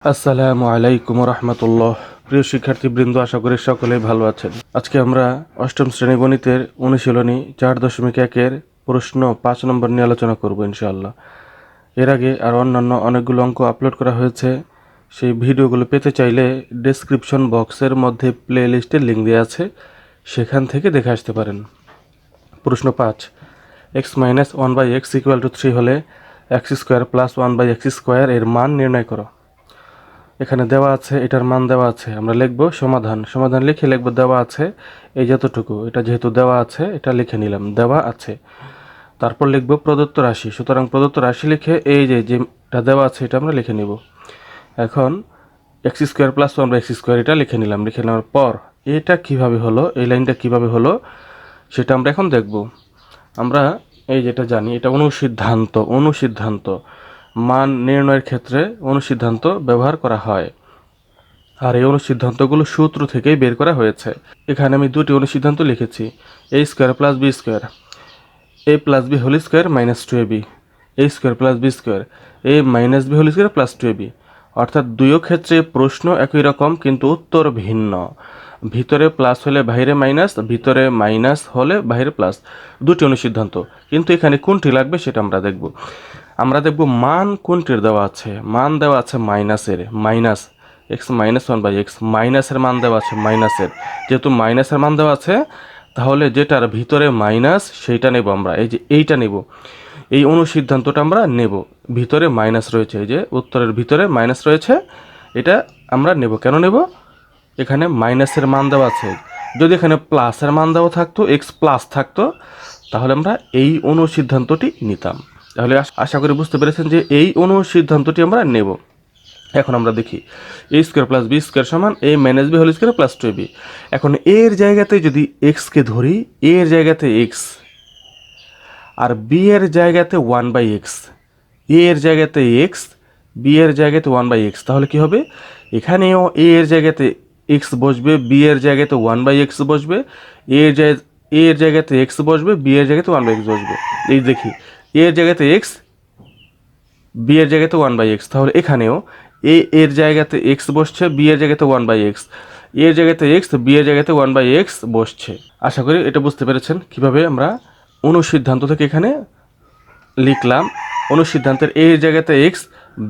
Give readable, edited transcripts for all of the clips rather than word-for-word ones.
আসসালামু আলাইকুম রহমতুল্লাহ। প্রিয় শিক্ষার্থীবৃন্দ, আশা করি সকলেই ভালো আছেন। আজকে আমরা অষ্টম শ্রেণী গণিতের অনুশীলনী 4.1-এর প্রশ্ন 5 নম্বর নিয়ে আলোচনা করব ইনশাআল্লাহ। এর আগে আর অন্যান্য অনেকগুলো অঙ্ক আপলোড করা হয়েছে। সেই ভিডিওগুলো পেতে চাইলে ডেসক্রিপশন বক্সের মধ্যে প্লে লিস্টের লিঙ্ক দেওয়া আছে, সেখান থেকে দেখে আসতে পারেন। প্রশ্ন 5, x-1/x = 3 হলে x² + 1/x² এর মান নির্ণয় করো। এখানে দেওয়া আছে, এটার মান দেওয়া আছে, আমরা লিখব সমাধান লিখে লিখব দেওয়া আছে এই যতটুকু, এটা যেহেতু দেওয়া আছে এটা লিখে নিলাম দেওয়া আছে। তারপর লিখব প্রদত্ত রাশি, সুতরাং প্রদত্ত রাশি লিখে এই যেটা দেওয়া আছে এটা আমরা লিখে নিব। এখন x² + 1/x² এটা লিখে নিলাম। লিখে নেওয়ার পর এটা কিভাবে হলো, এই লাইনটা কিভাবে হলো সেটা আমরা এখন দেখব। আমরা এই যেটা জানি, এটা অনুসিদ্ধান্ত মান নির্ণয়ের ক্ষেত্রে অনুসিদ্ধান্ত ব্যবহার করা হয়, আর এই অনুসিদ্ধান্তগুলো সূত্র থেকেই বের করা হয়েছে। এখানে আমি দুটি অনুসিদ্ধান্ত লিখেছি, a² + b², a + b² - 2ab, a² + b², a - b² + 2ab। অর্থাৎ দুইও ক্ষেত্রে প্রশ্ন একই রকম কিন্তু উত্তর ভিন্ন। ভিতরে প্লাস হলে বাইরে মাইনাস, ভিতরে মাইনাস হলে বাইরে প্লাস, দুটি অনুসিদ্ধান্ত। কিন্তু এখানে কোনটি লাগবে সেটা আমরা দেখব মান কোনটির দেওয়া আছে। মান দেওয়া আছে মাইনাসের, মাইনাস x - 1/x, মাইনাসের মান দেওয়া আছে মাইনাসের। যেহেতু মাইনাসের মান দেওয়া আছে, তাহলে যেটার ভিতরে মাইনাস সেইটা নেব আমরা, এই যে এইটা নেব, এই অনুসিদ্ধান্তটা আমরা নেব। ভিতরে মাইনাস রয়েছে, এই যে উত্তরের ভিতরে মাইনাস রয়েছে, এটা আমরা নেব। কেন নেব? এখানে মাইনাসের মান দেওয়া আছে। যদি এখানে প্লাসের মান দেওয়া থাকতো, x+ থাকতো, তাহলে আমরা এই অনুসিদ্ধান্তটি নিতাম। তাহলে আশা করি বুঝতে পেরেছেন যে এই অনুসিদ্ধান্তটি আমরা নেব। এখন আমরা দেখি a² + b² = a - b² + 2ab। এখন এর জায়গাতে যদি x-কে ধরি, a এর জায়গাতে x আর b এর জায়গাতে 1/x, a এর জায়গাতে x, b এর জায়গাতে 1/x, তাহলে কি হবে? এখানেও a এর জায়গাতে x বসবে, b এর জায়গাতে 1/x বসবে, a এর জায়গাতে x বসবে, b এর জায়গাতে 1/x বসবে। এই দেখি a এর জায়গাতে x, b এর জায়গাতে 1/x, তাহলে এখানেও a এর জায়গাতে x বসছে, b এর জায়গাতে 1/x, a এর জায়গাতে x, b এর জায়গাতে 1/x বসছে। আশা করি এটা বুঝতে পেরেছেন কিভাবে আমরা অনুসিদ্ধান্ত থেকে এখানে লিখলাম। অনুসিদ্ধান্তের a এর জায়গাতে x,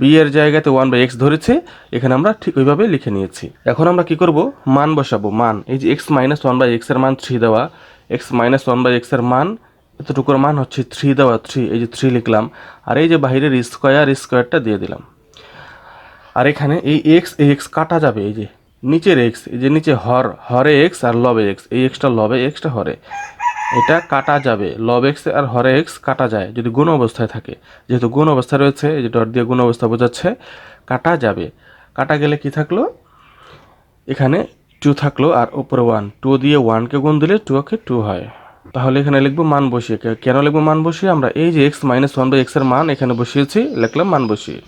b এর জায়গাতে 1/x ধরেছে, এখানে আমরা ঠিক ওইভাবে লিখে নিয়েছি। এখন আমরা কি করব? মান বসাবো। মান, এই যে x - 1/x এর মান 3 দেওয়া, x - 1/x এর মান এতটুকুর মান হচ্ছে 3 দেওয়া, 3, এই যে 3 লিখলাম। আর এই যে বাহিরের স্কোয়ারটা দিয়ে দিলাম। আর এখানে এই x কাটা যাবে, এই যে নিচের x, এই যে নিচে হরে x আর লবে x, এই xটা লবে, xটা হরে, এটা কাটা যাবে। লব x আর হরে x কাটা যায় যদি গুণ অবস্থায় থাকে। যেহেতু গুণ অবস্থায় রয়েছে, এই যে ডট দিয়ে গুণ অবস্থা বোঝাচ্ছে, কাটা যাবে। কাটা গেলে কি থাকলো? এখানে 2 থাকলো আর উপরে 1, 2 দিয়ে 1কে গুণ দিলে 2 2 হয়। তাহলে এখানে লিখবো মান বসিয়ে। কেন লিখবো মান বসিয়ে? আমরা এই যে x - 1/x এর মান এখানে বসিয়েছি, লিখলাম মান বসিয়ে।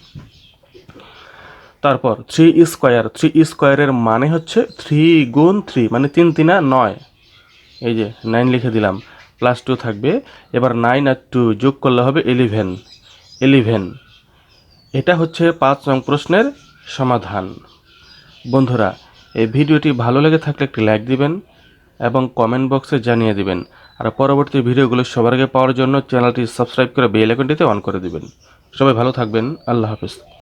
তারপর 3² এর মানে হচ্ছে 3 গুণ 3, মানে 3 3 9, এই যে 9 লিখে দিলাম, প্লাস 2 থাকবে। এবার 9 আর 2 যোগ করলে হবে 11। এটা হচ্ছে 5 নং প্রশ্নের সমাধান। বন্ধুরা, এই ভিডিওটি ভালো লেগে থাকলে একটি লাইক দিবেন এবং কমেন্ট বক্সে জানিয়ে দিবেন। আর পরবর্তী ভিডিওগুলো সবার আগে পাওয়ার জন্য চ্যানেলটি সাবস্ক্রাইব করে বেল আইকনটিতে অন করে দিবেন। সবাই ভালো থাকবেন। আল্লাহ হাফেজ।